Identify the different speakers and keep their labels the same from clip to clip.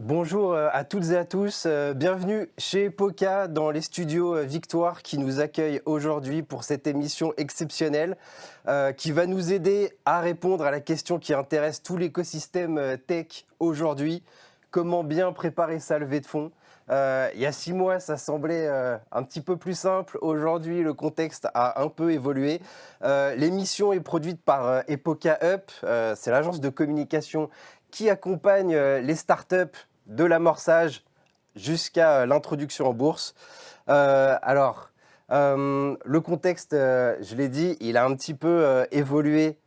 Speaker 1: Bonjour à toutes et à tous, bienvenue chez Poca dans les studios Victoire qui nous accueillent aujourd'hui pour cette émission exceptionnelle qui va nous aider à répondre à la question qui intéresse tout l'écosystème tech aujourd'hui. Comment bien préparer sa levée de fonds? Il y a 6 mois, ça semblait un petit peu plus simple. Aujourd'hui, le contexte a un peu évolué. L'émission est produite par Epoca Up, c'est l'agence de communication qui accompagne les startups de l'amorçage jusqu'à l'introduction en bourse. Le contexte, je l'ai dit, il a un petit peu évolué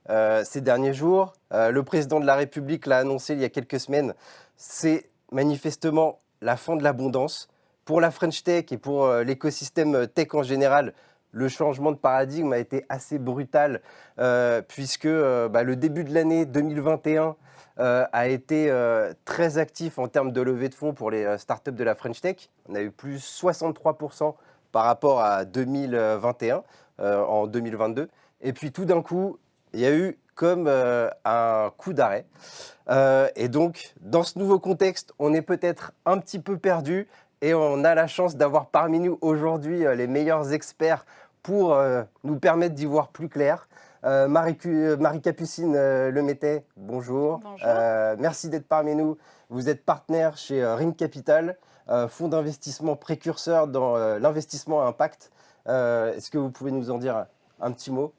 Speaker 1: ces derniers jours. Le président de la République l'a annoncé il y a quelques semaines. C'est manifestement la fin de l'abondance. Pour la French Tech et pour l'écosystème tech en général, le changement de paradigme a été assez brutal puisque le début de l'année 2021 a été très actif en termes de levée de fonds pour les startups de la French Tech. On a eu plus 63% par rapport à 2021, en 2022. Et puis tout d'un coup, il y a eu comme un coup d'arrêt. Et donc, dans ce nouveau contexte, on est peut-être un petit peu perdu et on a la chance d'avoir parmi nous aujourd'hui les meilleurs experts pour nous permettre d'y voir plus clair. Marie-Capucine Lemétais, bonjour.
Speaker 2: Bonjour.
Speaker 1: Merci d'être parmi nous. Vous êtes partenaire chez Ring Capital, fonds d'investissement précurseur dans l'investissement à impact. Est-ce que vous pouvez nous en dire un petit mot?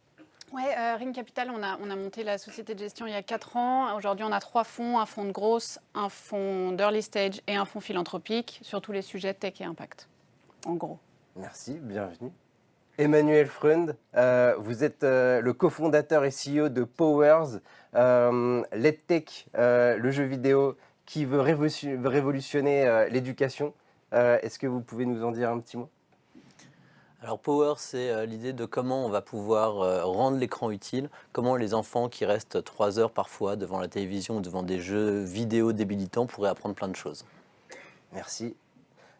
Speaker 2: Oui, Ring Capital, on a monté la société de gestion il y a 4 ans. Aujourd'hui, on a 3 fonds, un fonds de grosse, un fonds d'early stage et un fonds philanthropique sur tous les sujets tech et impact, en gros.
Speaker 1: Merci, bienvenue. Emmanuel Freund, vous êtes le cofondateur et CEO de Powers, l'EdTech, le jeu vidéo qui veut révolutionner l'éducation. Est-ce que vous pouvez nous en dire un petit mot?
Speaker 3: Alors Power, c'est l'idée de comment on va pouvoir rendre l'écran utile, comment les enfants qui restent 3 heures parfois devant la télévision ou devant des jeux vidéo débilitants pourraient apprendre plein de choses.
Speaker 1: Merci.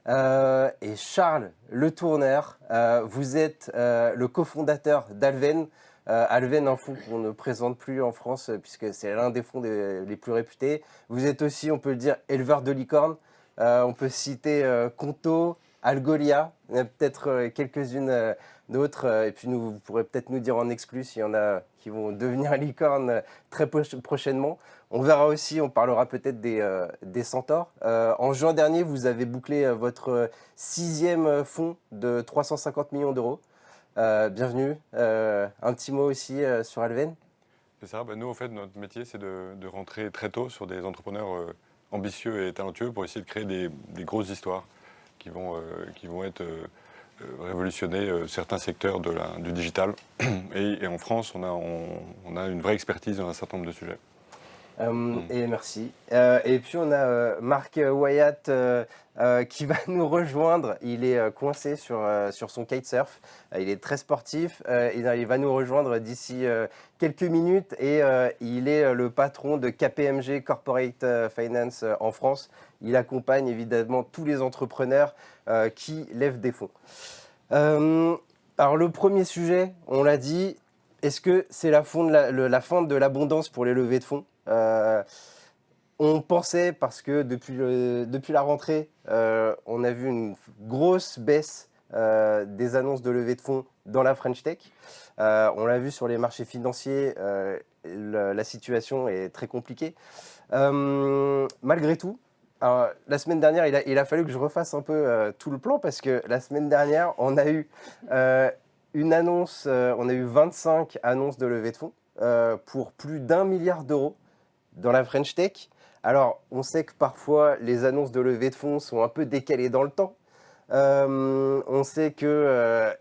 Speaker 1: Et Charles Le Tourneur, vous êtes le cofondateur d'Alven. Alven, un fonds qu'on ne présente plus en France puisque c'est l'un des fonds les plus réputés. Vous êtes aussi, on peut le dire, éleveur de licornes. On peut citer Conto, Algolia, il y en a peut-être quelques-unes d'autres. Et puis vous pourrez peut-être nous dire en exclu s'il y en a qui vont devenir licornes très prochainement. On verra aussi, on parlera peut-être des centaures. En juin dernier, vous avez bouclé votre 6e fonds de 350 millions d'euros. Bienvenue. Un petit mot aussi sur Alven.
Speaker 4: C'est ça. Nous, en fait, notre métier, c'est de rentrer très tôt sur des entrepreneurs ambitieux et talentueux pour essayer de créer des grosses histoires qui vont être révolutionner certains secteurs du digital. Et en France, on a une vraie expertise dans un certain nombre de sujets.
Speaker 1: Et merci. Et puis on a Marc Wyatt qui va nous rejoindre. Il est coincé sur son kitesurf. Il est très sportif. Il va nous rejoindre d'ici quelques minutes. Et il est le patron de KPMG Corporate Finance en France. Il accompagne évidemment tous les entrepreneurs qui lèvent des fonds. Alors le premier sujet, on l'a dit, est-ce que c'est la fin de l'abondance pour les levées de fonds? On pensait, parce que depuis la rentrée, on a vu une grosse baisse des annonces de levée de fonds dans la French Tech. On l'a vu sur les marchés financiers, la situation est très compliquée. Malgré tout, alors, la semaine dernière, il a fallu que je refasse un peu tout le plan parce que la semaine dernière, on a eu une annonce, on a eu 25 annonces de levée de fonds pour plus d'1 milliard d'euros dans la French Tech. Alors, on sait que parfois, les annonces de levée de fonds sont un peu décalées dans le temps. On sait qu'il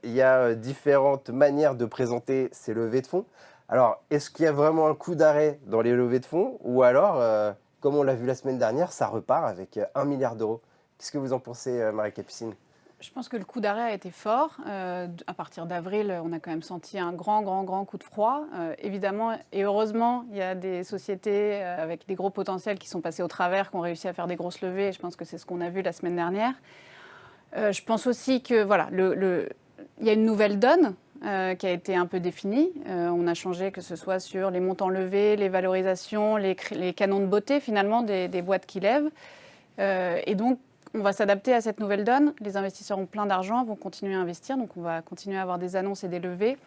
Speaker 1: y a différentes manières de présenter ces levées de fonds. Alors, est-ce qu'il y a vraiment un coup d'arrêt dans les levées de fonds ou alors, comme on l'a vu la semaine dernière, ça repart avec 1 milliard d'euros? Qu'est-ce que vous en pensez, Marie-Capucine?
Speaker 2: Je pense que le coup d'arrêt a été fort. À partir d'avril, on a quand même senti un grand coup de froid. Évidemment, et heureusement, il y a des sociétés avec des gros potentiels qui sont passées au travers, qui ont réussi à faire des grosses levées. Et je pense que c'est ce qu'on a vu la semaine dernière. Je pense aussi que voilà, il y a une nouvelle donne qui a été un peu définie. On a changé, que ce soit sur les montants levés, les valorisations, les canons de beauté finalement des boîtes qui lèvent. Et donc, on va s'adapter à cette nouvelle donne. Les investisseurs ont plein d'argent, vont continuer à investir, donc on va continuer à avoir des annonces et des levées,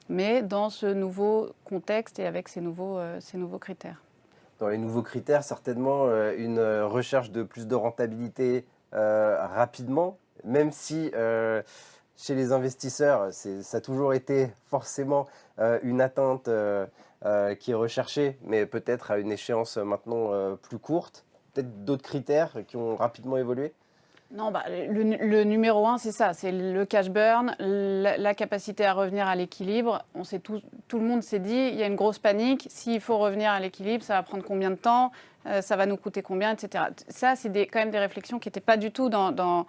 Speaker 2: mais dans ce nouveau contexte et avec ces nouveaux critères.
Speaker 1: Dans les nouveaux critères, certainement une recherche de plus de rentabilité rapidement, même si chez les investisseurs, ça a toujours été forcément une atteinte qui est recherchée, mais peut-être à une échéance maintenant plus courte. Peut-être d'autres critères qui ont rapidement évolué?
Speaker 2: Non, le numéro 1, c'est ça, c'est le cash burn, la capacité à revenir à l'équilibre. On sait tout le monde s'est dit, il y a une grosse panique, s'il faut revenir à l'équilibre, ça va prendre combien de temps, ça va nous coûter combien, etc. Ça, c'est quand même des réflexions qui n'étaient pas du tout dans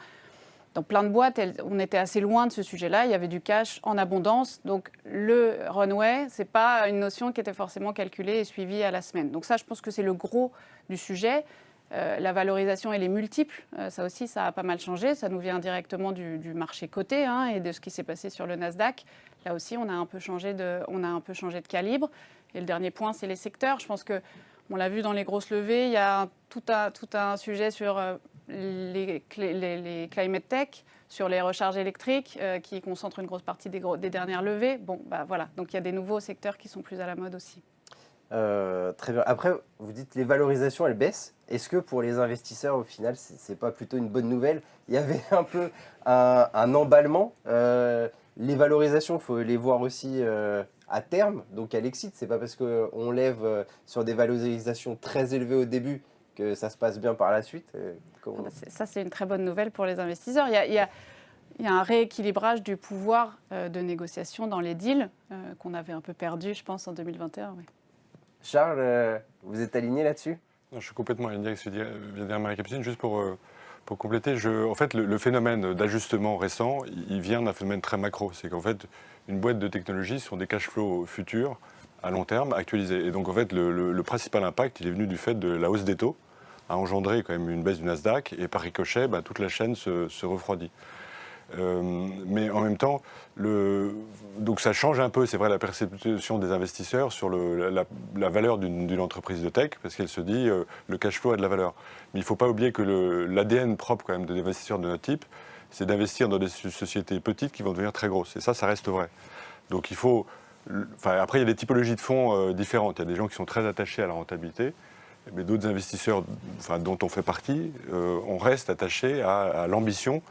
Speaker 2: plein de boîtes. On était assez loin de ce sujet-là, il y avait du cash en abondance. Donc le runway, ce n'est pas une notion qui était forcément calculée et suivie à la semaine. Donc ça, je pense que c'est le gros du sujet. La valorisation, elle est multiple. Ça aussi, ça a pas mal changé. Ça nous vient directement du marché coté et de ce qui s'est passé sur le Nasdaq. Là aussi, on a un peu changé de calibre. Et le dernier point, c'est les secteurs. Je pense qu'on l'a vu dans les grosses levées. Il y a tout un sujet sur les climate tech, sur les recharges électriques, qui concentrent une grosse partie des dernières levées. Bon, voilà. Donc, il y a des nouveaux secteurs qui sont plus à la mode aussi.
Speaker 1: Très bien. Après, vous dites les valorisations, elles baissent. Est-ce que pour les investisseurs, au final, c'est pas plutôt une bonne nouvelle? Il y avait un peu un emballement. Les valorisations, il faut les voir aussi à terme, donc à l'exit. C'est pas parce qu'on lève sur des valorisations très élevées au début que ça se passe bien par la suite.
Speaker 2: Ça, c'est une très bonne nouvelle pour les investisseurs. Il y a un rééquilibrage du pouvoir de négociation dans les deals qu'on avait un peu perdu, je pense, en 2021. Oui.
Speaker 1: Charles, vous êtes aligné là-dessus?
Speaker 4: Non, je suis complètement aligné avec ce que vient de dire Marie-Capucine. Juste pour compléter, en fait, le phénomène d'ajustement récent, il vient d'un phénomène très macro. C'est qu'en fait, une boîte de technologie sont des cash flows futurs, à long terme, actualisés. Et donc, en fait, le principal impact, il est venu du fait de la hausse des taux, a engendré quand même une baisse du Nasdaq, et par ricochet, toute la chaîne se refroidit. Mais en même temps, donc ça change un peu, c'est vrai, la perception des investisseurs sur la valeur d'une entreprise de tech, parce qu'elle se dit le cash flow a de la valeur. Mais il ne faut pas oublier que l'ADN propre quand même des investisseurs de notre type, c'est d'investir dans des sociétés petites qui vont devenir très grosses. Et ça reste vrai. Donc il faut... après, il y a des typologies de fonds différentes. Il y a des gens qui sont très attachés à la rentabilité, mais d'autres investisseurs, dont on fait partie, on reste attachés à l'ambition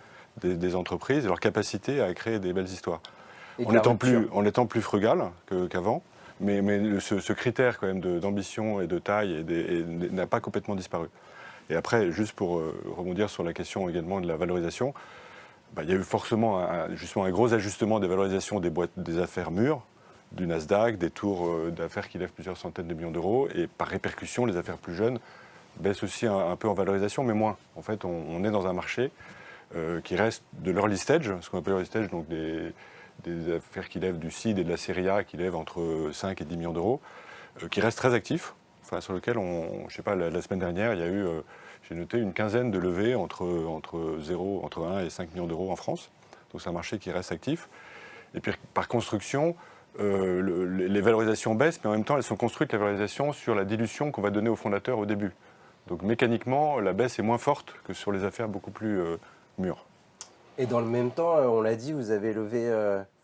Speaker 4: des entreprises et leur capacité à créer des belles histoires. En étant plus frugal qu'avant, mais ce critère quand même d'ambition et de taille n'a pas complètement disparu. Et après, juste pour rebondir sur la question également de la valorisation, il y a eu forcément justement un gros ajustement des valorisations des affaires mûres, du Nasdaq, des tours d'affaires qui lèvent plusieurs centaines de millions d'euros, et par répercussion, les affaires plus jeunes baissent aussi un peu en valorisation, mais moins. En fait, on est dans un marché qui reste de l'early stage, ce qu'on appelle early stage, donc des affaires qui lèvent du seed et de la série A qui lèvent entre 5 et 10 millions d'euros, qui reste très actif, sur lequel, je sais pas, la semaine dernière, il y a eu, j'ai noté, une quinzaine de levées entre 1 et 5 millions d'euros en France. Donc c'est un marché qui reste actif. Et puis par construction, les valorisations baissent, mais en même temps, elles sont construites, les valorisations, sur la dilution qu'on va donner aux fondateurs au début. Donc mécaniquement, la baisse est moins forte que sur les affaires beaucoup plus mûres.
Speaker 1: Et dans le même temps, on l'a dit, vous avez levé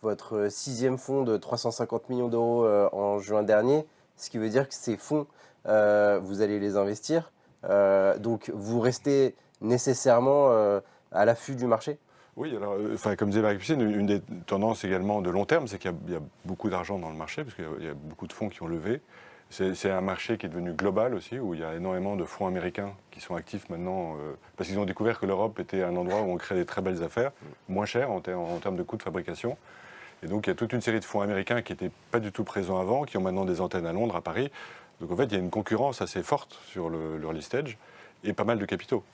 Speaker 1: votre 6e fonds de 350 millions d'euros en juin dernier, ce qui veut dire que ces fonds, vous allez les investir. Donc vous restez nécessairement à l'affût du marché?
Speaker 4: Oui, alors, comme disait Marie-Capucine, une des tendances également de long terme, c'est qu'il y a beaucoup d'argent dans le marché, parce qu'il y a beaucoup de fonds qui ont levé. C'est un marché qui est devenu global aussi, où il y a énormément de fonds américains qui sont actifs maintenant, parce qu'ils ont découvert que l'Europe était un endroit où on crée des très belles affaires, moins chères en termes de coûts de fabrication. Et donc il y a toute une série de fonds américains qui n'étaient pas du tout présents avant, qui ont maintenant des antennes à Londres, à Paris. Donc en fait, il y a une concurrence assez forte sur le early stage, et pas mal de capitaux,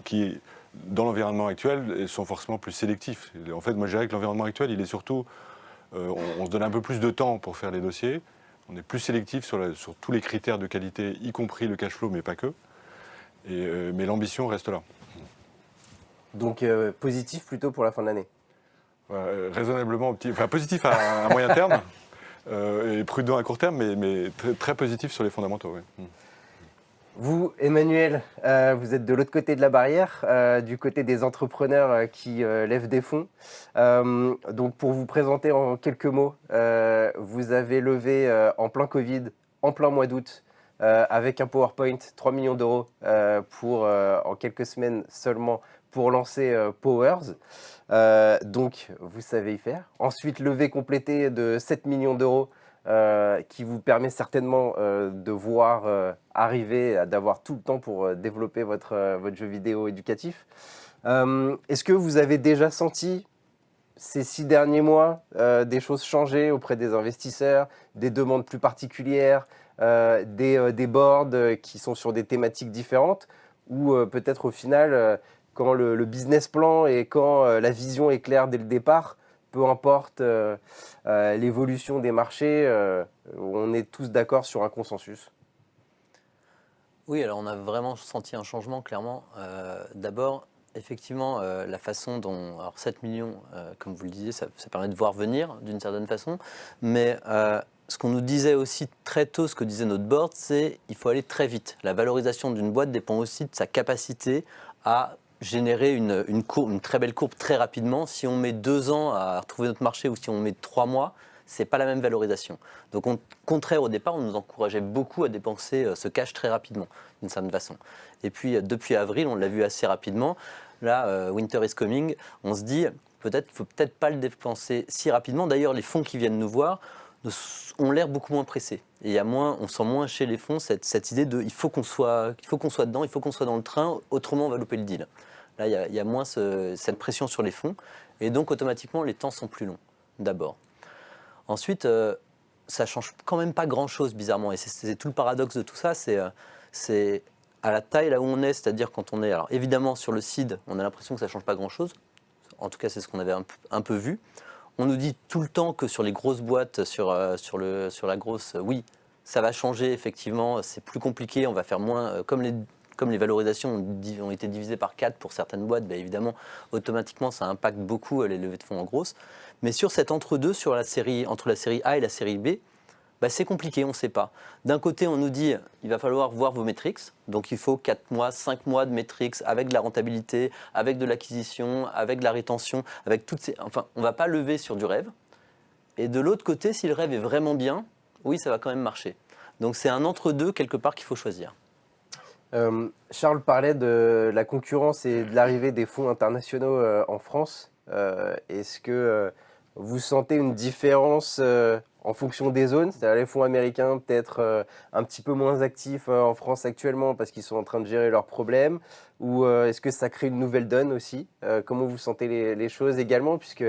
Speaker 4: qui, dans l'environnement actuel, sont forcément plus sélectifs. En fait, moi je dirais que l'environnement actuel, il est surtout... on se donne un peu plus de temps pour faire les dossiers. On est plus sélectif sur tous les critères de qualité, y compris le cash flow, mais pas que. Mais l'ambition reste là.
Speaker 1: Donc positif plutôt pour la fin de l'année?
Speaker 4: Raisonnablement positif à moyen terme, et prudent à court terme, mais très, très positif sur les fondamentaux. Oui.
Speaker 1: Vous, Emmanuel, vous êtes de l'autre côté de la barrière, du côté des entrepreneurs qui lèvent des fonds. Donc, pour vous présenter en quelques mots, vous avez levé en plein Covid, en plein mois d'août, avec un PowerPoint, 3 millions d'euros pour, en quelques semaines seulement, pour lancer Powers. Donc, vous savez y faire. Ensuite, levée complétée de 7 millions d'euros qui vous permet certainement de voir arriver, d'avoir tout le temps pour développer votre jeu vidéo éducatif. Est-ce que vous avez déjà senti ces 6 derniers mois des choses changer auprès des investisseurs, des demandes plus particulières, des boards qui sont sur des thématiques différentes, ou peut-être au final, quand le business plan et quand la vision est claire dès le départ, peu importe l'évolution des marchés, on est tous d'accord sur un consensus.
Speaker 3: Oui, alors on a vraiment senti un changement, clairement. D'abord, effectivement, la façon dont... Alors 7 millions, comme vous le disiez, ça permet de voir venir d'une certaine façon. Mais ce qu'on nous disait aussi très tôt, ce que disait notre board, c'est qu'il faut aller très vite. La valorisation d'une boîte dépend aussi de sa capacité à générer une très belle courbe très rapidement. Si on met 2 ans à retrouver notre marché ou si on met 3 mois, c'est pas la même valorisation. Donc, contraire au départ, on nous encourageait beaucoup à dépenser ce cash très rapidement, d'une certaine façon. Et puis, depuis avril, on l'a vu assez rapidement. Là, Winter is coming, on se dit, peut-être, il ne faut peut-être pas le dépenser si rapidement. D'ailleurs, les fonds qui viennent nous voir ont l'air beaucoup moins pressés. Et on sent moins chez les fonds cette idée de il faut qu'on soit dedans, il faut qu'on soit dans le train, autrement on va louper le deal. Là, il y a moins cette pression sur les fonds. Et donc, automatiquement, les temps sont plus longs, d'abord. Ensuite, ça ne change quand même pas grand-chose, bizarrement. Et c'est tout le paradoxe de tout ça, c'est à la taille là où on est, c'est-à-dire quand on est... Alors évidemment, sur le seed, on a l'impression que ça ne change pas grand-chose. En tout cas, c'est ce qu'on avait un peu vu. On nous dit tout le temps que sur les grosses boîtes, sur la grosse, oui, ça va changer, effectivement, c'est plus compliqué, on va faire moins... Comme les valorisations ont été divisées par 4 pour certaines boîtes, bah évidemment, automatiquement, ça impacte beaucoup les levées de fonds en grosse. Mais sur cet entre-deux, entre la série A et la série B, bah c'est compliqué, on ne sait pas. D'un côté, on nous dit il va falloir voir vos métriques, donc il faut 4 mois, 5 mois de métriques avec de la rentabilité, avec de l'acquisition, avec de la rétention, avec toutes ces... Enfin, on ne va pas lever sur du rêve. Et de l'autre côté, si le rêve est vraiment bien, oui, ça va quand même marcher. Donc c'est un entre-deux quelque part qu'il faut choisir.
Speaker 1: Charles parlait de la concurrence et de l'arrivée des fonds internationaux en France. Est-ce que vous sentez une différence en fonction des zones? C'est-à-dire les fonds américains peut-être un petit peu moins actifs en France actuellement parce qu'ils sont en train de gérer leurs problèmes, ou est-ce que ça crée une nouvelle donne aussi? Comment vous sentez les choses également, puisque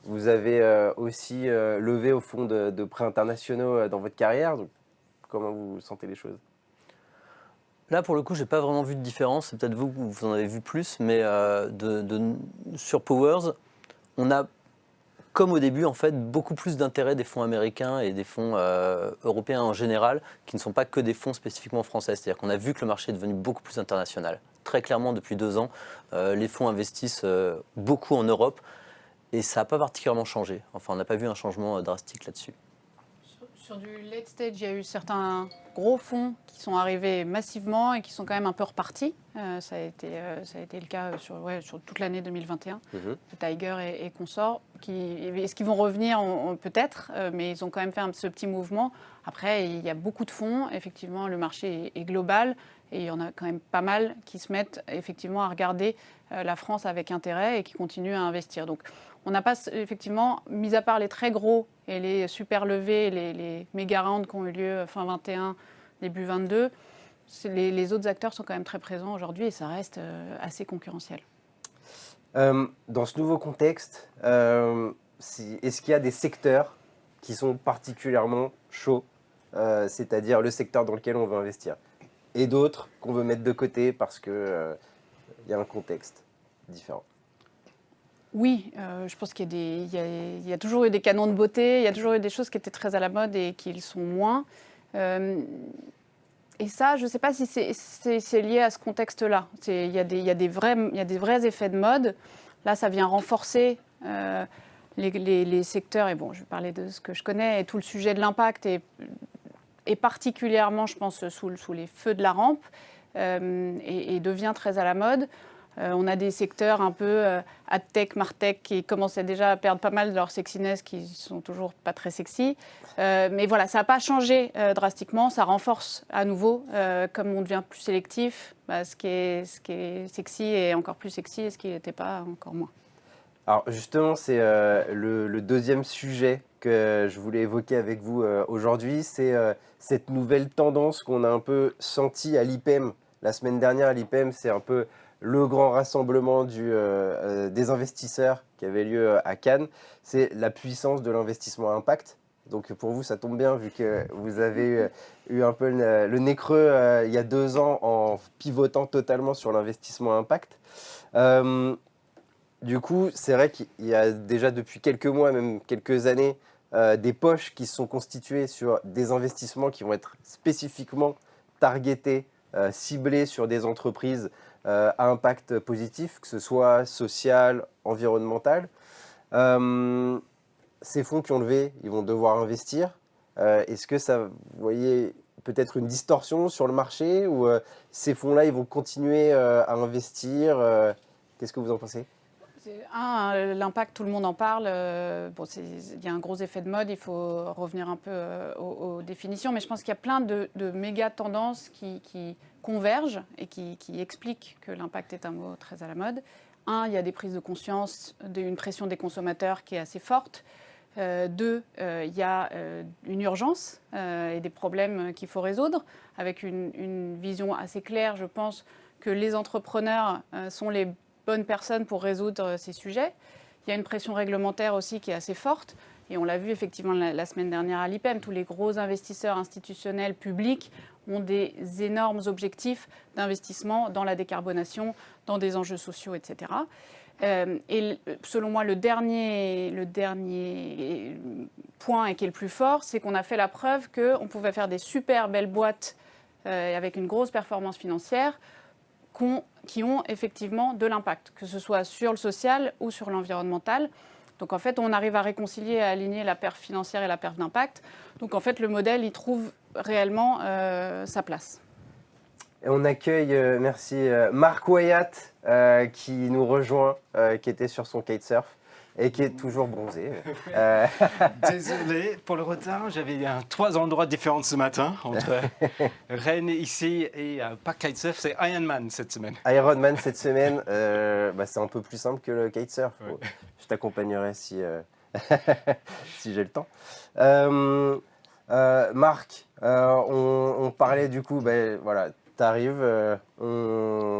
Speaker 1: vous avez aussi levé au fond de prêts internationaux dans votre carrière, donc comment vous sentez les choses?
Speaker 3: Là, pour le coup, je n'ai pas vraiment vu de différence. C'est peut-être vous en avez vu plus, mais sur Powers, on a, comme au début, en fait, beaucoup plus d'intérêt des fonds américains et des fonds européens en général, qui ne sont pas que des fonds spécifiquement français. C'est-à-dire qu'on a vu que le marché est devenu beaucoup plus international. Très clairement, depuis 2 ans, les fonds investissent beaucoup en Europe, et ça n'a pas particulièrement changé. Enfin, on n'a pas vu un changement drastique là-dessus.
Speaker 2: Sur du late stage, il y a eu certains gros fonds qui sont arrivés massivement et qui sont quand même un peu repartis. Ça a été le cas sur toute l'année 2021. Tiger et consorts. Est-ce qu'ils vont revenir? Peut-être, mais ils ont quand même fait ce petit mouvement. Après, il y a beaucoup de fonds. Effectivement, le marché est global et il y en a quand même pas mal qui se mettent effectivement à regarder la France avec intérêt et qui continuent à investir. Donc, on n'a pas, effectivement, mis à part les très gros et les super levées, les méga rounds qui ont eu lieu fin 21, début 22, les autres acteurs sont quand même très présents aujourd'hui et ça reste assez concurrentiel.
Speaker 1: Dans ce nouveau contexte, est-ce qu'il y a des secteurs qui sont particulièrement chauds, c'est-à-dire le secteur dans lequel on veut investir, et d'autres qu'on veut mettre de côté parce qu'il y a un contexte différent?
Speaker 2: Oui, je pense qu'il y a toujours eu des canons de beauté, il y a toujours eu des choses qui étaient très à la mode et qui le sont moins. Et ça, je ne sais pas si c'est lié à ce contexte-là. Il y a des vrais effets de mode. Là, ça vient renforcer les secteurs. Et bon, je vais parler de ce que je connais. Et tout le sujet de l'impact est particulièrement, je pense, sous les feux de la rampe. et devient très à la mode. On a des secteurs un peu adtech, martech qui commencent déjà à perdre pas mal de leur sexiness, qui sont toujours pas très sexy. Mais voilà, ça n'a pas changé drastiquement. Ça renforce à nouveau, comme on devient plus sélectif, ce qui est sexy est encore plus sexy et ce qui n'était pas encore moins.
Speaker 1: Alors justement, c'est le deuxième sujet que je voulais évoquer avec vous aujourd'hui. C'est cette nouvelle tendance qu'on a un peu sentie à l'IPEM. La semaine dernière, à l'IPEM, c'est un peu le grand rassemblement des investisseurs qui avait lieu à Cannes. C'est la puissance de l'investissement à impact. Donc pour vous, ça tombe bien vu que vous avez eu un peu le nez creux il y a 2 ans en pivotant totalement sur l'investissement à impact. Du coup, c'est vrai qu'il y a déjà depuis quelques mois, même quelques années, des poches qui se sont constituées sur des investissements qui vont être spécifiquement targetés, ciblés sur des entreprises à impact positif, que ce soit social, environnemental. Ces fonds qui ont levé, ils vont devoir investir. Est-ce que ça, vous voyez peut-être une distorsion sur le marché ou ces fonds-là, ils vont continuer à investir Qu'est-ce que vous en pensez ?
Speaker 2: L'impact, tout le monde en parle. Il y a un gros effet de mode, il faut revenir un peu aux définitions, mais je pense qu'il y a plein de méga tendances qui convergent et qui expliquent que l'impact est un mot très à la mode. Il y a des prises de conscience, une pression des consommateurs qui est assez forte. 2, il y a une urgence et des problèmes qu'il faut résoudre, avec une vision assez claire, je pense, que les entrepreneurs sont les bonnes personnes pour résoudre ces sujets. Il y a une pression réglementaire aussi qui est assez forte. Et on l'a vu effectivement la semaine dernière à l'IPEM, tous les gros investisseurs institutionnels publics ont des énormes objectifs d'investissement dans la décarbonation, dans des enjeux sociaux, etc. Et selon moi, le dernier point et qui est le plus fort, c'est qu'on a fait la preuve qu'on pouvait faire des super belles boîtes avec une grosse performance financière qui ont effectivement de l'impact, que ce soit sur le social ou sur l'environnemental. Donc en fait, on arrive à réconcilier, à aligner la perf financière et la perf d'impact. Donc en fait, le modèle, il trouve réellement sa place.
Speaker 1: Et on accueille, merci, Mark Wyatt qui nous rejoint, qui était sur son kitesurf et qui est toujours bronzé.
Speaker 5: Désolé pour le retard, j'avais 3 endroits différents ce matin, entre Rennes ici et pas kitesurf, c'est Ironman cette semaine.
Speaker 1: Ironman cette semaine, c'est un peu plus simple que le kitesurf. Ouais. Je t'accompagnerai si, si j'ai le temps. Marc, on parlait du coup, voilà, tu arrives,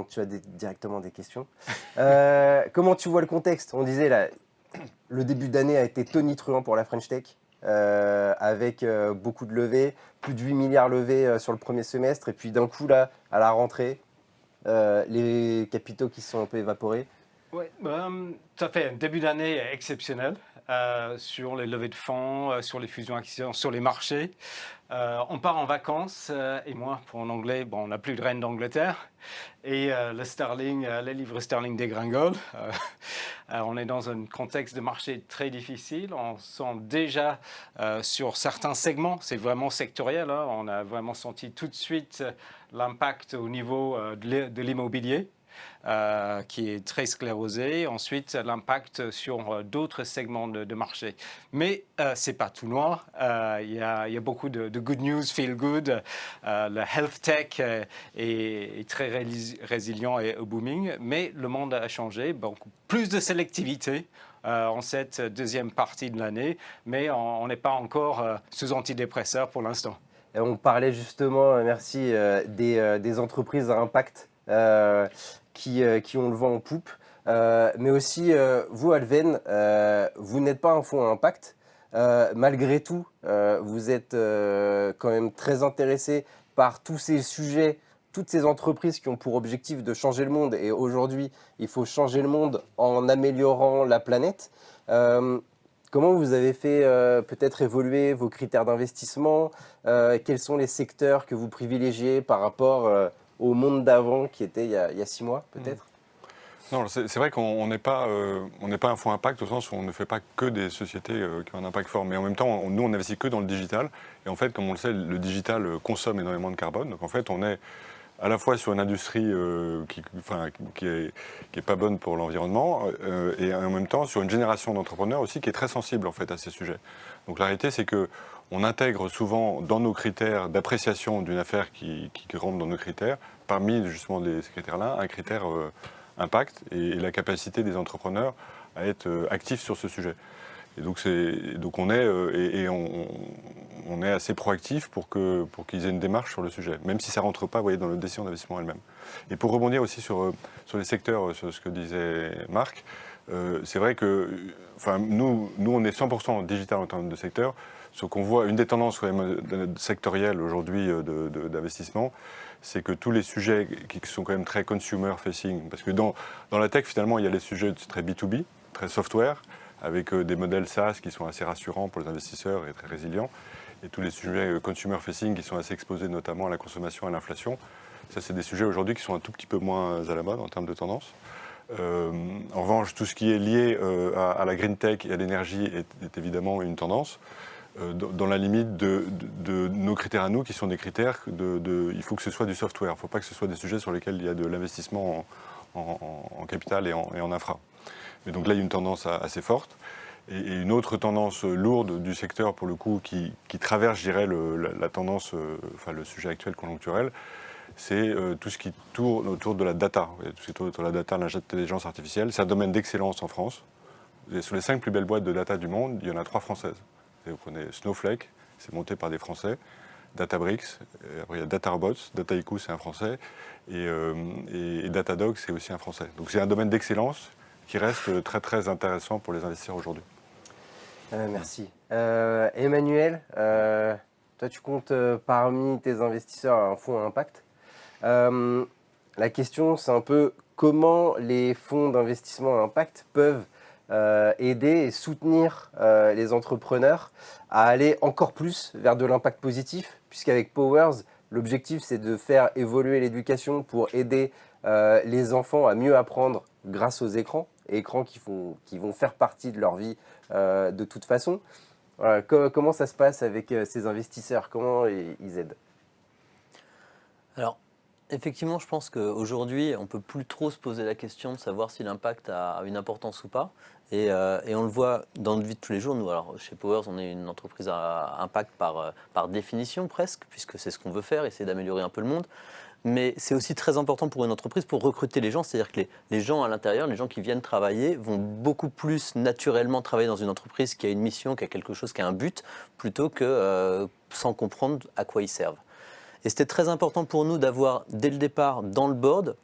Speaker 1: tu as directement des questions. Comment tu vois le contexte ? On disait là, le début d'année a été tonitruant pour la French Tech, avec beaucoup de levées, plus de 8 milliards levés sur le premier semestre, et puis d'un coup là, à la rentrée, les capitaux qui se sont un peu évaporés.
Speaker 5: Oui, ça fait un début d'année exceptionnel sur les levées de fonds, sur les fusions-acquisitions, sur les marchés. On part en vacances et moi, pour en anglais, on n'a plus de reine d'Angleterre et le sterling, les livres sterling dégringolent. On est dans un contexte de marché très difficile. On sent déjà sur certains segments, c'est vraiment sectoriel. On a vraiment senti tout de suite l'impact au niveau de l'immobilier. Qui est très sclérosé. Ensuite, l'impact sur d'autres segments de marché. Mais ce n'est pas tout noir. Il y a beaucoup de good news, feel good. Le health tech est très résilient et booming. Mais le monde a changé. Donc, plus de sélectivité en cette deuxième partie de l'année. Mais on n'est pas encore sous antidépresseurs pour l'instant.
Speaker 1: Et on parlait justement, merci, des entreprises à impact. Qui ont le vent en poupe. Mais aussi, vous, Alven, vous n'êtes pas un fonds à impact. Malgré tout, vous êtes quand même très intéressé par tous ces sujets, toutes ces entreprises qui ont pour objectif de changer le monde. Et aujourd'hui, il faut changer le monde en améliorant la planète. Comment vous avez fait peut-être évoluer vos critères d'investissement ? Quels sont les secteurs que vous privilégiez par rapport au monde d'avant qui était il y a 6 mois peut-être ?
Speaker 4: Non, c'est vrai qu'on n'est pas un fonds impact au sens où on ne fait pas que des sociétés qui ont un impact fort. Mais en même temps, nous, on n'investit que dans le digital. Et en fait, comme on le sait, le digital consomme énormément de carbone. Donc en fait, on est à la fois sur une industrie qui est pas bonne pour l'environnement et en même temps sur une génération d'entrepreneurs aussi qui est très sensible en fait à ces sujets. Donc la réalité, c'est que on intègre souvent dans nos critères d'appréciation d'une affaire qui rentre dans nos critères, parmi justement ces critères-là, un critère impact et la capacité des entrepreneurs à être actifs sur ce sujet. Et donc on est assez proactif pour qu'ils aient une démarche sur le sujet, même si ça ne rentre pas, vous voyez, dans la décision d'investissement elle-même. Et pour rebondir aussi sur les secteurs, sur ce que disait Marc, c'est vrai que nous, on est 100% digital en termes de secteur, sauf qu'on voit une des tendances sectorielles aujourd'hui d'investissement, c'est que tous les sujets qui sont quand même très consumer-facing, parce que dans la tech, finalement, il y a les sujets très B2B, très software, avec des modèles SaaS qui sont assez rassurants pour les investisseurs et très résilients, et tous les sujets consumer-facing qui sont assez exposés notamment à la consommation et à l'inflation. Ça, c'est des sujets aujourd'hui qui sont un tout petit peu moins à la mode en termes de tendance. En revanche, tout ce qui est lié à la green tech et à l'énergie est évidemment une tendance, dans la limite de nos critères à nous, qui sont des critères il faut que ce soit du software, il ne faut pas que ce soit des sujets sur lesquels il y a de l'investissement en capital et en infra. Et donc là, il y a une tendance assez forte. Et une autre tendance lourde du secteur, pour le coup, qui traverse, je dirais, la tendance, le sujet actuel conjoncturel, c'est tout ce qui tourne autour de la data. Tout ce qui tourne autour de la data, l'intelligence artificielle. C'est un domaine d'excellence en France. Et sur les 5 plus belles boîtes de data du monde, il y en a 3 françaises. Et vous prenez Snowflake, c'est monté par des Français, Databricks, après il y a DataRobots, Dataiku, c'est un Français, et Datadog, c'est aussi un Français. Donc c'est un domaine d'excellence qui reste très très intéressant pour les investisseurs aujourd'hui.
Speaker 1: Merci. Emmanuel, toi tu comptes parmi tes investisseurs un fonds à impact. La question c'est un peu comment les fonds d'investissement à impact peuvent aider et soutenir les entrepreneurs à aller encore plus vers de l'impact positif, puisqu'avec Powers, l'objectif c'est de faire évoluer l'éducation pour aider les enfants à mieux apprendre grâce aux écrans qui vont faire partie de leur vie de toute façon. Voilà, comment ça se passe avec ces investisseurs? Comment ils aident?
Speaker 3: Alors, effectivement, je pense qu'aujourd'hui, on ne peut plus trop se poser la question de savoir si l'impact a une importance ou pas. Et on le voit dans notre vie de tous les jours. Nous, alors, chez Powers, on est une entreprise à impact par définition presque, puisque c'est ce qu'on veut faire, essayer d'améliorer un peu le monde. Mais c'est aussi très important pour une entreprise pour recruter les gens. C'est-à-dire que les gens à l'intérieur, les gens qui viennent travailler, vont beaucoup plus naturellement travailler dans une entreprise qui a une mission, qui a quelque chose, qui a un but, plutôt que sans comprendre à quoi ils servent. Et c'était très important pour nous d'avoir, dès le départ, dans le board,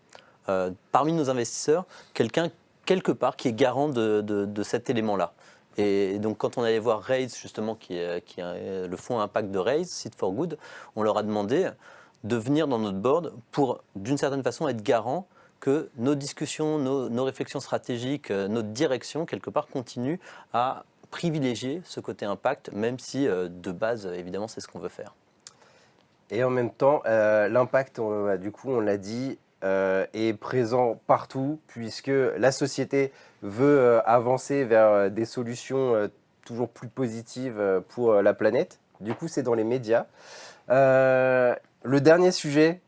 Speaker 3: parmi nos investisseurs, quelqu'un, quelque part, qui est garant de cet élément-là. Et donc, quand on allait voir Raise, justement, qui est le fonds impact de Raise, Seed for Good, on leur a demandé de venir dans notre board pour, d'une certaine façon, être garant que nos discussions, nos réflexions stratégiques, notre direction, quelque part, continuent à privilégier ce côté impact, même si, de base, évidemment, c'est ce qu'on veut faire.
Speaker 1: Et en même temps, l'impact, du coup, on l'a dit, est présent partout, puisque la société veut avancer vers des solutions toujours plus positives pour la planète. Du coup, c'est dans les médias. Le dernier sujet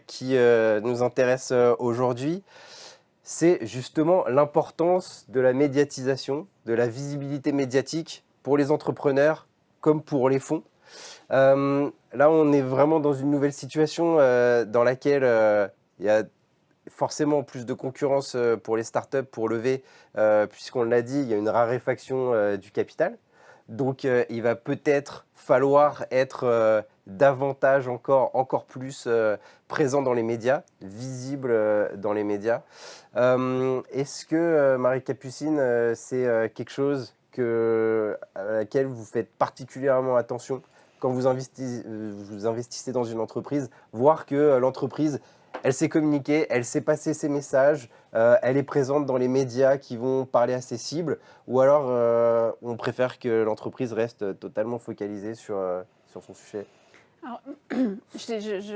Speaker 1: qui nous intéresse aujourd'hui, c'est justement l'importance de la médiatisation, de la visibilité médiatique pour les entrepreneurs comme pour les fonds. Là, on est vraiment dans une nouvelle situation dans laquelle il y a forcément plus de concurrence pour les startups pour lever, puisqu'on l'a dit, il y a une raréfaction du capital. Donc, il va peut-être falloir être davantage encore plus présent dans les médias, visible dans les médias. Est-ce que, Marie Capucine, c'est quelque chose à laquelle vous faites particulièrement attention quand vous investissez dans une entreprise, voir que l'entreprise, elle sait communiquer, elle sait passer ses messages, elle est présente dans les médias qui vont parler à ses cibles, ou alors on préfère que l'entreprise reste totalement focalisée sur son sujet?
Speaker 2: Alors,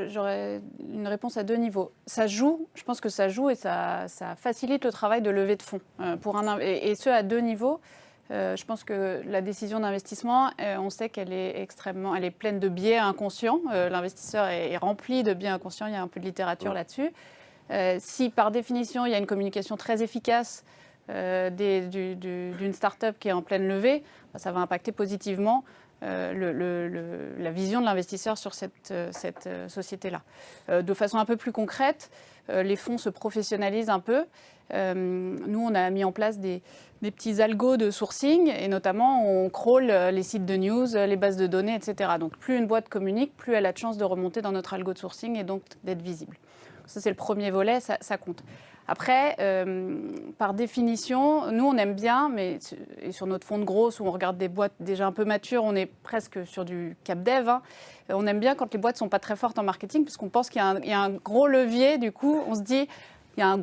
Speaker 2: j'aurais une réponse à 2 niveaux. Ça joue, je pense que ça joue et ça facilite le travail de levée de fonds, et ce à 2 niveaux. Je pense que la décision d'investissement, on sait qu'elle est elle est pleine de biais inconscients. L'investisseur est rempli de biais inconscients, il y a un peu de littérature là-dessus. Si par définition, il y a une communication très efficace d'une start-up qui est en pleine levée, ça va impacter positivement la vision de l'investisseur sur cette société-là. De façon un peu plus concrète, les fonds se professionnalisent un peu. Nous, on a mis en place des petits algos de sourcing et notamment on crawl les sites de news, les bases de données, etc. Donc plus une boîte communique, plus elle a de chances de remonter dans notre algo de sourcing et donc d'être visible. Ça, c'est le premier volet, ça compte. Après, par définition, nous, on aime bien, et sur notre fonds de growth, où on regarde des boîtes déjà un peu matures, on est presque sur du cap dev. On aime bien quand les boîtes ne sont pas très fortes en marketing, puisqu'on pense qu'il y a un gros levier. Du coup, on se dit, il y a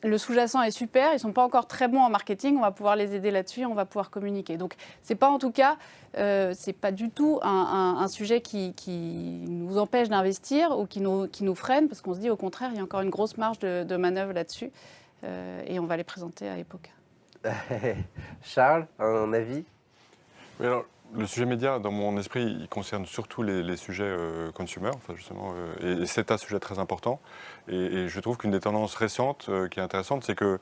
Speaker 2: le sous-jacent est super, ils ne sont pas encore très bons en marketing, on va pouvoir les aider là-dessus, on va pouvoir communiquer. Donc, c'est pas en tout cas, c'est pas du tout un sujet qui nous empêche d'investir ou qui nous freine, parce qu'on se dit au contraire, il y a encore une grosse marge de manœuvre là-dessus, et on va les présenter à Epoca.
Speaker 1: Charles, un avis?
Speaker 4: Oui, alors, le sujet média, dans mon esprit, il concerne surtout les sujets consumer, enfin, justement, et c'est un sujet très important. Et je trouve qu'une des tendances récentes qui est intéressante, c'est qu'il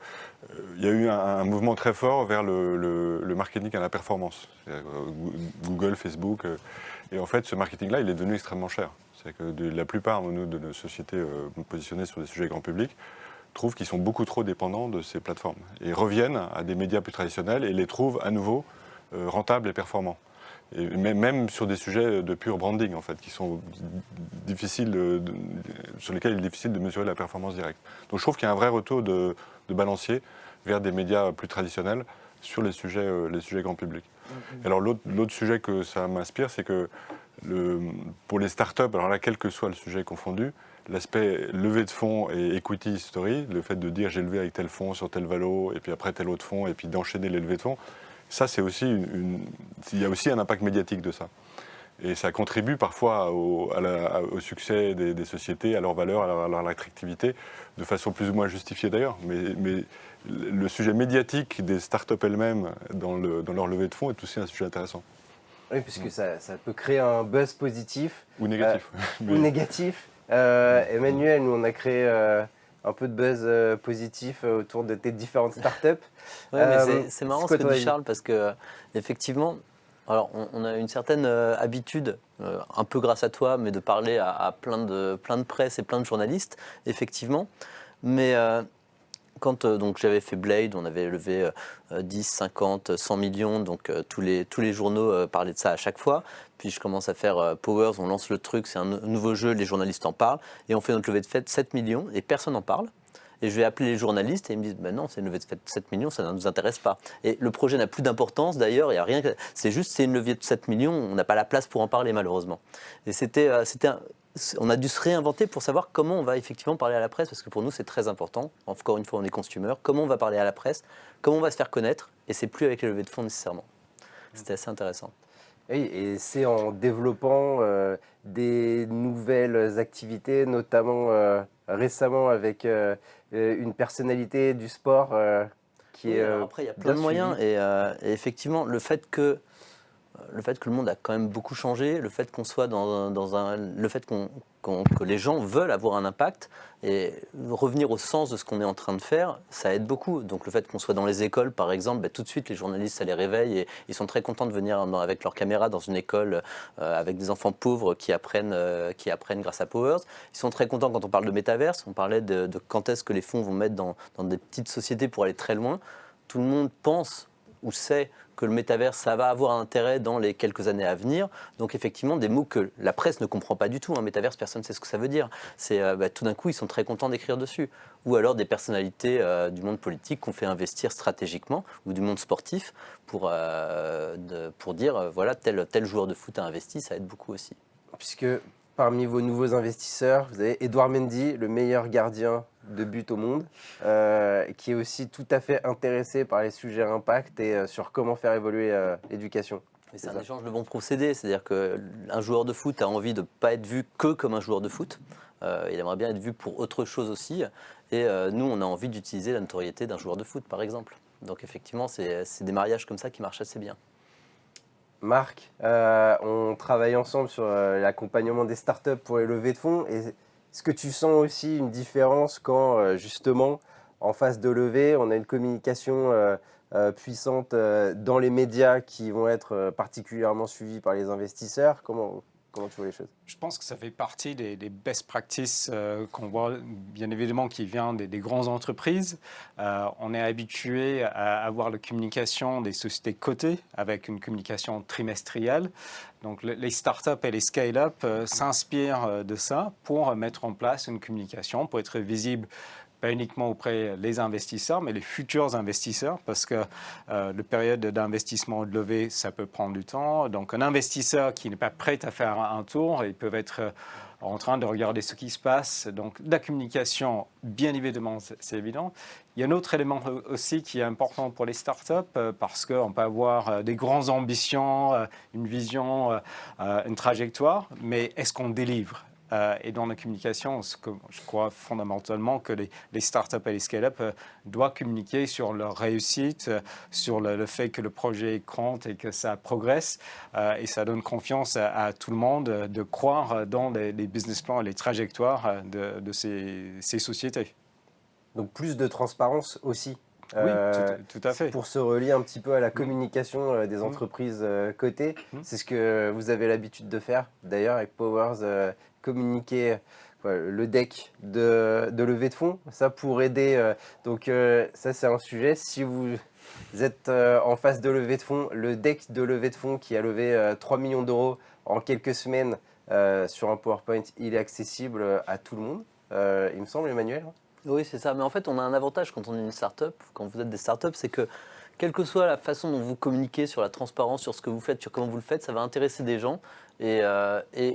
Speaker 4: y a eu un mouvement très fort vers le marketing à la performance. Google, Facebook. Et en fait, ce marketing-là, il est devenu extrêmement cher. C'est que la plupart de nos sociétés positionnées sur des sujets grand public trouvent qu'ils sont beaucoup trop dépendants de ces plateformes. Et reviennent à des médias plus traditionnels et les trouvent à nouveau rentables et performants. Et même sur des sujets de pur branding, en fait, qui sont difficiles sur lesquels il est difficile de mesurer la performance directe. Donc je trouve qu'il y a un vrai retour de balancier vers des médias plus traditionnels sur les sujets grand public. Alors l'autre sujet que ça m'inspire, c'est que pour les startups, alors là, quel que soit le sujet confondu, l'aspect levée de fonds et equity story, le fait de dire j'ai levé avec tel fonds sur tel valo, et puis après tel autre fonds, et puis d'enchaîner les levées de fonds, ça, c'est aussi il y a aussi un impact médiatique de ça. Et ça contribue parfois au succès des sociétés, à leur valeur, à leur attractivité, de façon plus ou moins justifiée d'ailleurs. Mais le sujet médiatique des startups elles-mêmes dans leur levée de fonds est aussi un sujet intéressant.
Speaker 1: Oui, puisque ça peut créer un buzz positif.
Speaker 4: Ou négatif.
Speaker 1: Ou négatif. Emmanuel, nous, on a créé un peu de buzz positif autour de tes différentes startups.
Speaker 3: Oui, mais c'est marrant ce que dit Charles, parce que effectivement, alors on a une certaine habitude, un peu grâce à toi, mais de parler à plein de presse et plein de journalistes, effectivement. Mais quand donc j'avais fait Blade, on avait levé 10, 50, 100 millions, donc tous les journaux parlaient de ça à chaque fois. Puis je commence à faire Powers, on lance le truc, c'est un nouveau jeu, les journalistes en parlent, et on fait notre levée de 7 millions, et personne n'en parle. Et je vais appeler les journalistes et ils me disent non, c'est une levée de 7 millions, ça ne nous intéresse pas. Et le projet n'a plus d'importance d'ailleurs, il y a rien. C'est une levée de 7 millions, on n'a pas la place pour en parler malheureusement. Et on a dû se réinventer pour savoir comment on va effectivement parler à la presse, parce que pour nous c'est très important. Encore une fois, on est consumer. Comment on va parler à la presse, comment on va se faire connaître, et c'est plus avec les levées de fonds nécessairement. C'était assez intéressant.
Speaker 1: Oui, et c'est en développant des nouvelles activités, notamment récemment avec une personnalité du sport qui est.
Speaker 3: Après, il y a plein de moyens, et effectivement, le fait que le monde a quand même beaucoup changé, le fait qu'on soit le fait que les gens veulent avoir un impact et revenir au sens de ce qu'on est en train de faire, ça aide beaucoup. Donc le fait qu'on soit dans les écoles, par exemple, tout de suite les journalistes, ça les réveille et ils sont très contents de venir avec leur caméra dans une école avec des enfants pauvres qui apprennent grâce à Powers. Ils sont très contents quand on parle de métaverse. On parlait de quand est-ce que les fonds vont mettre dans des petites sociétés pour aller très loin. Tout le monde pense ou sait que le métavers, ça va avoir un intérêt dans les quelques années à venir. Donc effectivement, des mots que la presse ne comprend pas du tout. Un métavers, personne ne sait ce que ça veut dire. C'est tout d'un coup, ils sont très contents d'écrire dessus. Ou alors des personnalités du monde politique qu'on fait investir stratégiquement, ou du monde sportif, pour dire, voilà, tel joueur de foot a investi, ça aide beaucoup aussi.
Speaker 1: Puisque parmi vos nouveaux investisseurs, vous avez Edouard Mendy, le meilleur gardien de but au monde, qui est aussi tout à fait intéressé par les sujets impact et sur comment faire évoluer l'éducation.
Speaker 3: C'est un échange de bons procédés, c'est-à-dire qu'un joueur de foot a envie de ne pas être vu que comme un joueur de foot. Il aimerait bien être vu pour autre chose aussi. Et nous, on a envie d'utiliser la notoriété d'un joueur de foot, par exemple. Donc effectivement, c'est des mariages comme ça qui marchent assez bien.
Speaker 1: Marc, on travaille ensemble sur l'accompagnement des startups pour les levées de fonds. Est-ce que tu sens aussi une différence quand, justement, en phase de levée, on a une communication puissante dans les médias qui vont être particulièrement suivis par les investisseurs? Comment tu vois les choses?
Speaker 5: Je pense que ça fait partie des best practices qu'on voit, bien évidemment, qui vient des grandes entreprises. On est habitué à avoir la communication des sociétés cotées avec une communication trimestrielle. Donc les startups et les scale-up s'inspirent de ça pour mettre en place une communication, pour être visible pas uniquement auprès des investisseurs, mais les futurs investisseurs, parce que la période d'investissement et de levée, ça peut prendre du temps. Donc un investisseur qui n'est pas prêt à faire un tour, ils peuvent être en train de regarder ce qui se passe. Donc la communication, bien évidemment, c'est évident. Il y a un autre élément aussi qui est important pour les startups, parce qu'on peut avoir des grandes ambitions, une vision, une trajectoire, mais est-ce qu'on délivre ? Et dans la communication, je crois fondamentalement que les startups et les scale-up doivent communiquer sur leur réussite, sur le fait que le projet compte et que ça progresse. Et ça donne confiance à tout le monde de croire dans les business plans et les trajectoires de ces sociétés.
Speaker 1: Donc plus de transparence aussi.
Speaker 5: Oui, tout à fait.
Speaker 1: Pour se relier un petit peu à la communication des entreprises cotées. C'est ce que vous avez l'habitude de faire, d'ailleurs, avec Powers, communiquer le deck de levée de fonds, ça pour aider. Donc ça, c'est un sujet. Si vous êtes en phase de levée de fonds, le deck de levée de fonds qui a levé 3 millions d'euros en quelques semaines sur un PowerPoint, il est accessible à tout le monde, il me semble, Emmanuel.
Speaker 3: Oui, c'est ça. Mais en fait, on a un avantage quand on est une start-up, quand vous êtes des start-up, c'est que quelle que soit la façon dont vous communiquez sur la transparence, sur ce que vous faites, sur comment vous le faites, ça va intéresser des gens et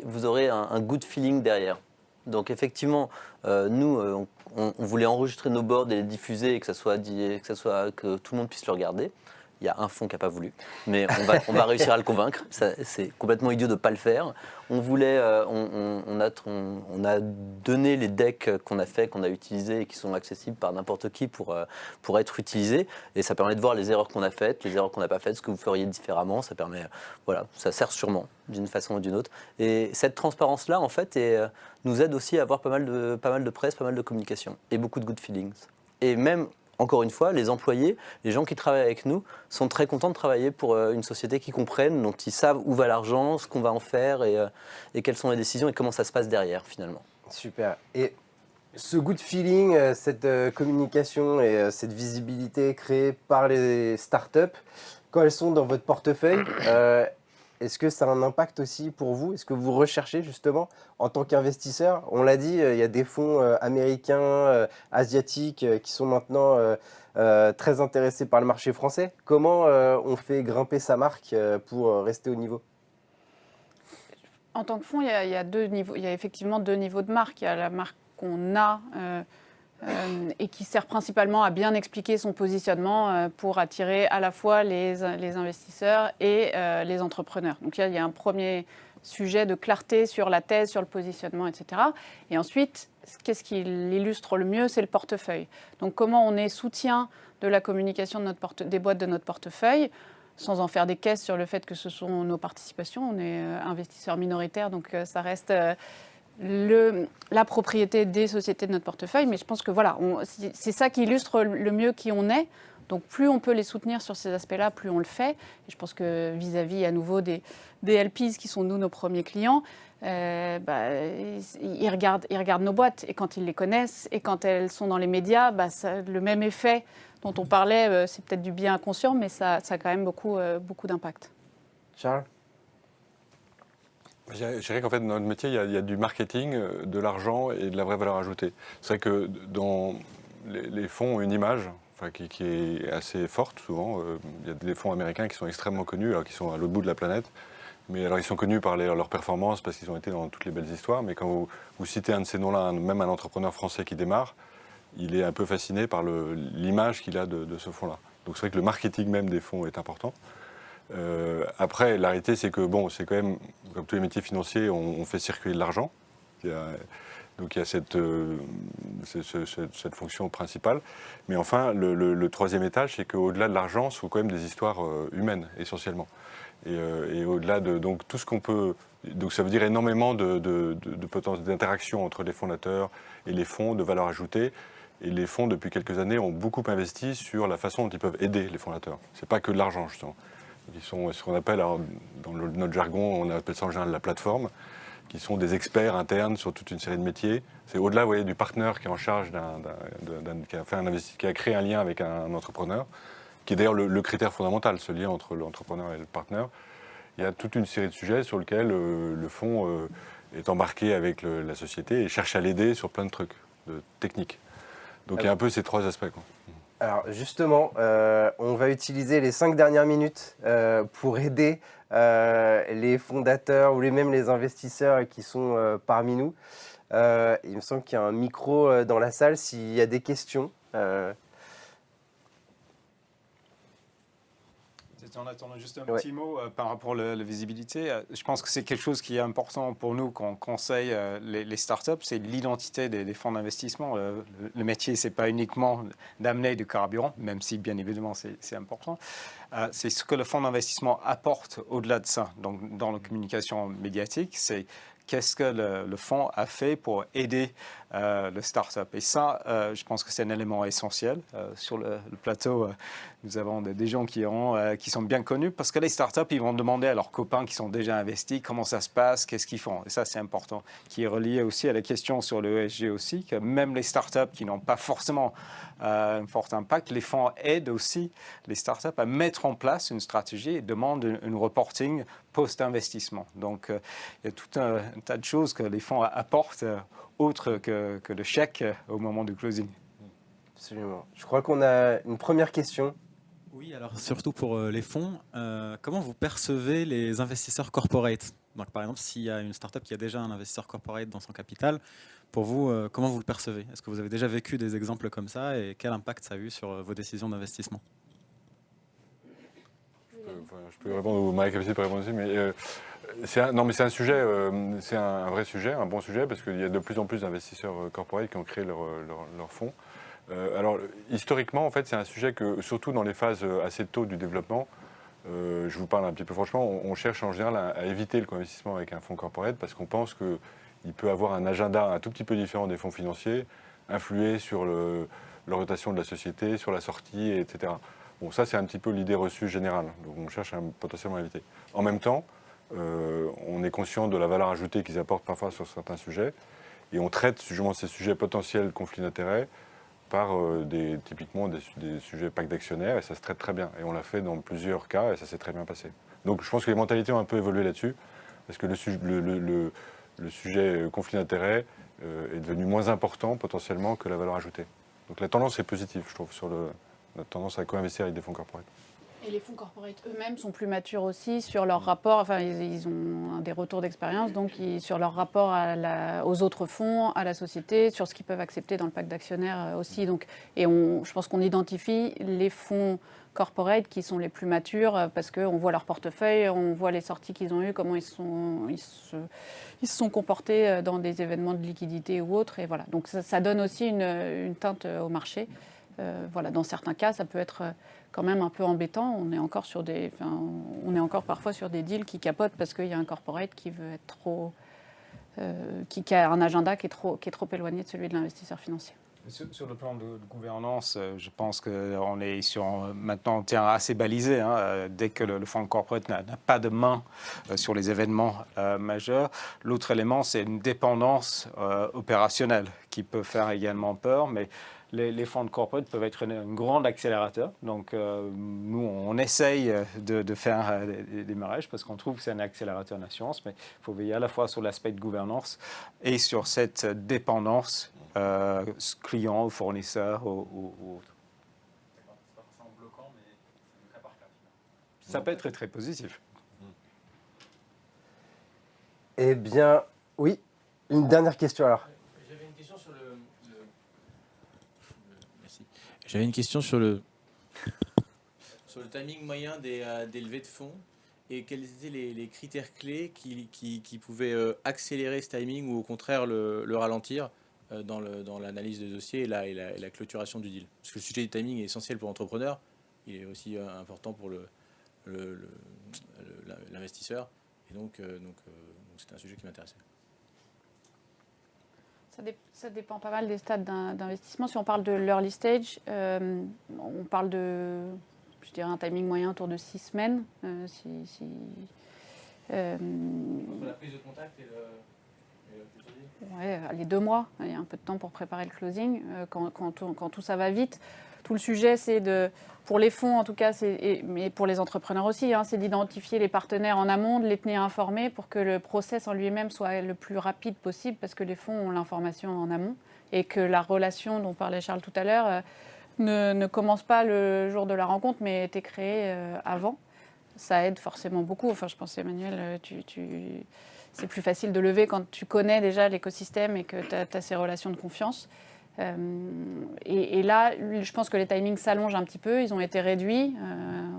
Speaker 3: vous aurez un good feeling derrière. Donc effectivement, nous, on voulait enregistrer nos boards et les diffuser et que que tout le monde puisse le regarder. Il y a un fonds qui n'a pas voulu, mais on va réussir à le convaincre. C'est complètement idiot de ne pas le faire. On a donné les decks qu'on a fait, qu'on a utilisés et qui sont accessibles par n'importe qui pour être utilisés. Et ça permet de voir les erreurs qu'on a faites, les erreurs qu'on n'a pas faites, ce que vous feriez différemment. Ça permet, voilà, ça sert sûrement d'une façon ou d'une autre. Et cette transparence-là, en fait, nous aide aussi à avoir pas mal de presse, pas mal de communication et beaucoup de good feelings. Et même encore une fois, les employés, les gens qui travaillent avec nous sont très contents de travailler pour une société qui comprenne, dont ils savent où va l'argent, ce qu'on va en faire et quelles sont les décisions et comment ça se passe derrière finalement.
Speaker 1: Super. Et ce good feeling, cette communication et cette visibilité créée par les startups, quand elles sont dans votre portefeuille, est-ce que ça a un impact aussi pour vous? Est-ce que vous recherchez justement en tant qu'investisseur? On l'a dit, il y a des fonds américains, asiatiques qui sont maintenant très intéressés par le marché français. Comment on fait grimper sa marque pour rester au niveau?
Speaker 2: En tant que fonds, il y a deux niveaux. Il y a effectivement deux niveaux de marque. Il y a la marque qu'on a et qui sert principalement à bien expliquer son positionnement pour attirer à la fois les investisseurs et les entrepreneurs. Donc il y a un premier sujet de clarté sur la thèse, sur le positionnement, etc. Et ensuite, qu'est-ce qui l'illustre le mieux? C'est le portefeuille. Donc comment on est soutien de la communication des boîtes de notre portefeuille, sans en faire des caisses sur le fait que ce sont nos participations. On est investisseurs minoritaires, donc ça reste la propriété des sociétés de notre portefeuille. Mais je pense que voilà, c'est ça qui illustre le mieux qui on est. Donc plus on peut les soutenir sur ces aspects-là, plus on le fait. Et je pense que vis-à-vis à nouveau des LPs qui sont nous nos premiers clients, ils regardent nos boîtes. Et quand ils les connaissent et quand elles sont dans les médias, le même effet dont on parlait, c'est peut-être du bien inconscient, mais ça a quand même beaucoup d'impact.
Speaker 1: Charles?
Speaker 4: Je dirais qu'en fait, dans notre métier, il y a du marketing, de l'argent et de la vraie valeur ajoutée. C'est vrai que dans les fonds ont une image qui est assez forte souvent. Il y a des fonds américains qui sont extrêmement connus, alors qui sont à l'autre bout de la planète. Mais alors ils sont connus par leur performance parce qu'ils ont été dans toutes les belles histoires. Mais quand vous citez un de ces noms-là, même un entrepreneur français qui démarre, il est un peu fasciné par l'image qu'il a de ce fonds-là. Donc c'est vrai que le marketing même des fonds est important. Après, la réalité, c'est que c'est quand même, comme tous les métiers financiers, on fait circuler de l'argent. Donc il y a cette fonction principale. Mais enfin, le troisième étage, c'est qu'au-delà de l'argent, ce sont quand même des histoires humaines, essentiellement. Et au-delà de donc, tout ce qu'on peut... Donc ça veut dire énormément d'interactions entre les fondateurs et les fonds, de valeur ajoutée. Et les fonds, depuis quelques années, ont beaucoup investi sur la façon dont ils peuvent aider les fondateurs. Ce n'est pas que de l'argent, justement. Ils sont ce qu'on appelle, alors, dans notre jargon, on appelle ça en général la plateforme, qui sont des experts internes sur toute une série de métiers. C'est au-delà, vous voyez, du partenaire qui est en charge, qui a créé un lien avec un entrepreneur, qui est d'ailleurs le critère fondamental, ce lien entre l'entrepreneur et le partenaire. Il y a toute une série de sujets sur lesquels le fonds est embarqué avec la société et cherche à l'aider sur plein de trucs, de techniques. Donc il y a un peu ces trois aspects, quoi.
Speaker 1: Alors justement, on va utiliser les 5 dernières minutes pour aider les fondateurs ou même les investisseurs qui sont parmi nous. Il me semble qu'il y a un micro dans la salle s'il y a des questions.
Speaker 5: En attendant juste un petit mot par rapport à la visibilité, je pense que c'est quelque chose qui est important pour nous quand on conseille les startups, c'est l'identité des fonds d'investissement. Le métier, c'est pas uniquement d'amener du carburant, même si bien évidemment c'est important. C'est ce que le fonds d'investissement apporte au-delà de ça. Donc dans la communication médiatique, c'est qu'est-ce que le fonds a fait pour aider le start-up. Et ça, je pense que c'est un élément essentiel. Sur le plateau, nous avons des gens qui sont bien connus parce que les start-up, ils vont demander à leurs copains qui sont déjà investis comment ça se passe, qu'est-ce qu'ils font. Et ça, c'est important. Qui est relié aussi à la question sur le ESG aussi, que même les start-up qui n'ont pas forcément un fort impact, les fonds aident aussi les start-up à mettre en place une stratégie et demandent un reporting post-investissement. Donc, il y a tout un tas de choses que les fonds apportent autre que le chèque au moment du closing.
Speaker 1: Absolument. Je crois qu'on a une première question.
Speaker 6: Oui, alors surtout pour les fonds, comment vous percevez les investisseurs corporate? Donc, par exemple, s'il y a une startup qui a déjà un investisseur corporate dans son capital, pour vous, comment vous le percevez? Est-ce que vous avez déjà vécu des exemples comme ça et quel impact ça a eu sur vos décisions d'investissement?
Speaker 4: Je peux répondre, ou Mike peut répondre aussi, mais c'est un sujet, c'est un vrai sujet, un bon sujet, parce qu'il y a de plus en plus d'investisseurs corporate qui ont créé leur fonds. Alors, historiquement, en fait, c'est un sujet que, surtout dans les phases assez tôt du développement, je vous parle un petit peu franchement, on cherche en général à éviter le co-investissement avec un fonds corporate parce qu'on pense qu'il peut avoir un agenda un tout petit peu différent des fonds financiers, influer sur l'orientation de la société, sur la sortie, etc. Bon, ça, c'est un petit peu l'idée reçue générale. Donc, on cherche potentiellement à éviter. En même temps, on est conscient de la valeur ajoutée qu'ils apportent parfois sur certains sujets et on traite justement ces sujets potentiels conflits d'intérêts par typiquement des sujets packs d'actionnaires et ça se traite très bien. Et on l'a fait dans plusieurs cas et ça s'est très bien passé. Donc je pense que les mentalités ont un peu évolué là-dessus parce que le sujet conflit d'intérêts est devenu moins important potentiellement que la valeur ajoutée. Donc la tendance est positive, je trouve, sur la tendance à co-investir avec des fonds corporate.
Speaker 2: Et les fonds corporate eux-mêmes sont plus matures aussi sur leur rapport, enfin ils ont des retours d'expérience, donc sur leur rapport aux autres fonds, à la société, sur ce qu'ils peuvent accepter dans le pacte d'actionnaires aussi. Donc, je pense qu'on identifie les fonds corporate qui sont les plus matures parce qu'on voit leur portefeuille, on voit les sorties qu'ils ont eues, comment ils se sont comportés dans des événements de liquidité ou autres. Et voilà. Donc ça donne aussi une teinte au marché. Voilà, dans certains cas, ça peut être quand même un peu embêtant. On est encore parfois sur des deals qui capotent parce qu'il y a un corporate qui veut être trop, qui a un agenda qui est trop éloigné de celui de l'investisseur financier.
Speaker 5: Sur le plan de gouvernance, je pense qu'on est sur maintenant un terrain assez balisé. Dès que le fonds corporate n'a pas de main sur les événements majeurs. L'autre élément, c'est une dépendance opérationnelle qui peut faire également peur, mais les fonds de corporate peuvent être un grand accélérateur. Donc, nous, on essaye de faire des démarrages parce qu'on trouve que c'est un accélérateur en assurance, mais il faut veiller à la fois sur l'aspect de gouvernance et sur cette dépendance client ou fournisseur ou autre. C'est pas forcément bloquant, mais c'est cas par cas. Ça peut être très positif.
Speaker 1: Eh bien, oui, une dernière question alors.
Speaker 7: J'avais une question sur Merci. J'avais une question sur le timing moyen des levées de fonds et quels étaient les critères clés qui pouvaient accélérer ce timing ou au contraire le ralentir dans l'analyse de dossier et la clôturation du deal. Parce que le sujet du timing est essentiel pour l'entrepreneur, il est aussi important pour l'investisseur, et donc c'était un sujet qui m'intéressait.
Speaker 2: Ça dépend pas mal des stades d'investissement. Si on parle de l'early stage, on parle de, je dirais, un timing moyen autour de 6 semaines.
Speaker 7: Entre la prise de contact et le closing.
Speaker 2: Ouais, les 2 mois. Il y a un peu de temps pour préparer le closing. Quand tout ça va vite, tout le sujet, c'est pour les fonds en tout cas, mais pour les entrepreneurs aussi, c'est d'identifier les partenaires en amont, de les tenir informés pour que le process en lui-même soit le plus rapide possible, parce que les fonds ont l'information en amont et que la relation dont parlait Charles tout à l'heure ne commence pas le jour de la rencontre, mais a été créée avant. Ça aide forcément beaucoup. Enfin, je pense, Emmanuel, c'est plus facile de lever quand tu connais déjà l'écosystème et que tu as ces relations de confiance. Et là, je pense que les timings s'allongent un petit peu, ils ont été réduits.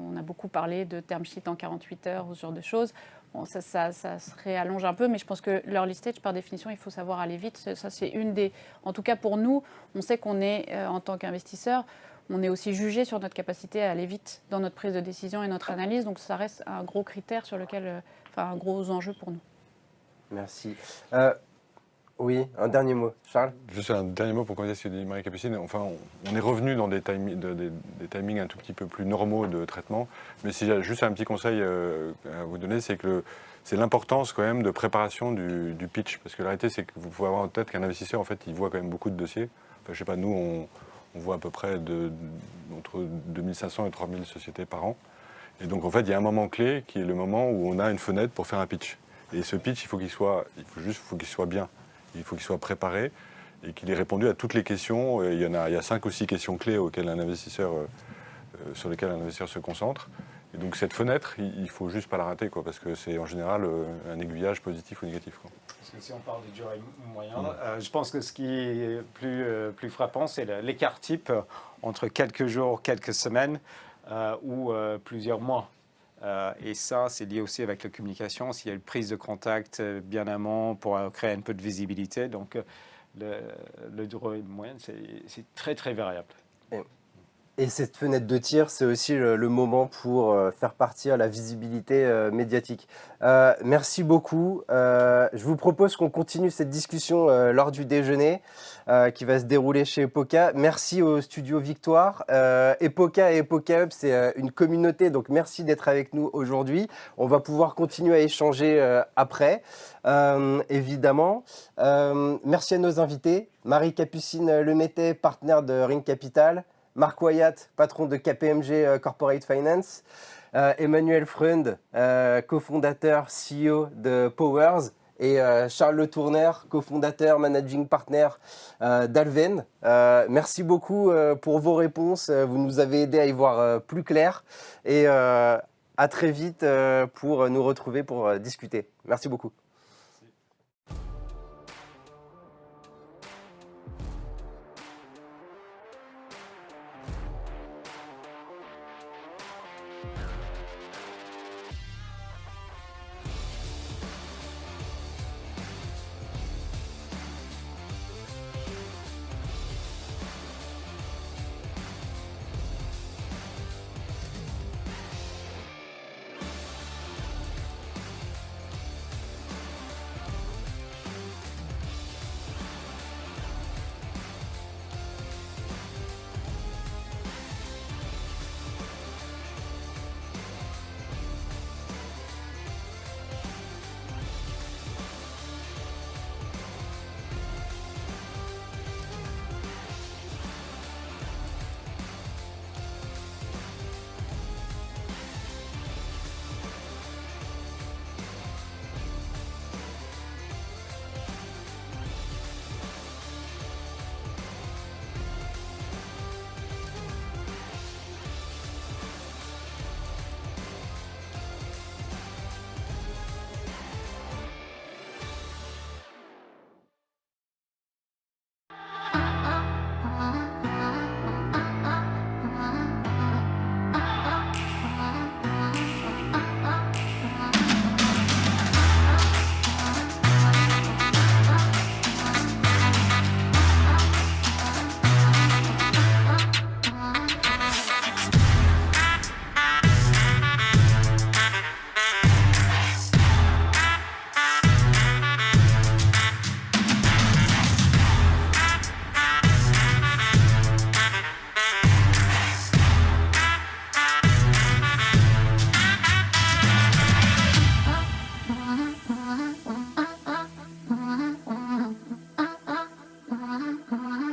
Speaker 2: On a beaucoup parlé de term sheet en 48 heures ou ce genre de choses. Bon, ça se réallonge un peu, mais je pense que l'early stage, par définition, il faut savoir aller vite. Ça, c'est une des... En tout cas, pour nous, on sait qu'on est, en tant qu'investisseur, on est aussi jugé sur notre capacité à aller vite dans notre prise de décision et notre analyse. Donc, ça reste un gros critère sur lequel... un gros enjeu pour nous.
Speaker 1: Merci. Oui, un dernier mot. Charles ?
Speaker 4: Juste un dernier mot pour compléter ce que dit Marie-Capucine. Enfin, on est revenu dans des timings un tout petit peu plus normaux de traitement. Mais si j'ai juste un petit conseil à vous donner, c'est que c'est l'importance quand même de préparation du pitch. Parce que la réalité, c'est que vous pouvez avoir en tête qu'un investisseur, en fait, il voit quand même beaucoup de dossiers. Enfin, je sais pas, nous, on voit à peu près entre 2500 et 3000 sociétés par an. Et donc, en fait, il y a un moment clé qui est le moment où on a une fenêtre pour faire un pitch. Et ce pitch, il faut qu'il soit bien. Il faut qu'il soit préparé et qu'il ait répondu à toutes les questions. Il y a 5 ou 6 questions clés sur lesquelles un investisseur se concentre. Et donc cette fenêtre, il ne faut juste pas la rater, parce que c'est en général un aiguillage positif ou négatif.
Speaker 5: Parce que si on parle de durée moyenne, je pense que ce qui est plus frappant, c'est l'écart type entre quelques jours, quelques semaines ou plusieurs mois. Et ça, c'est lié aussi avec la communication. S'il y a une prise de contact bien amont pour créer un peu de visibilité, donc le durée moyenne, c'est très très variable.
Speaker 1: Et cette fenêtre de tir, c'est aussi le moment pour faire partir la visibilité médiatique. Merci beaucoup. Je vous propose qu'on continue cette discussion lors du déjeuner qui va se dérouler chez Epoca. Merci au studio Victoire. Epoca et Epoca Hub, c'est une communauté, donc merci d'être avec nous aujourd'hui. On va pouvoir continuer à échanger après, évidemment. Merci à nos invités. Marie-Capucine Lemété, partenaire de Ring Capital. Marc Wyatt, patron de KPMG Corporate Finance, Emmanuel Freund, cofondateur, CEO de Powers, et Charles Le Tourner, cofondateur, managing partner d'Alven. Merci beaucoup pour vos réponses, vous nous avez aidé à y voir plus clair, et à très vite pour nous retrouver pour discuter. Merci beaucoup.
Speaker 2: Merci.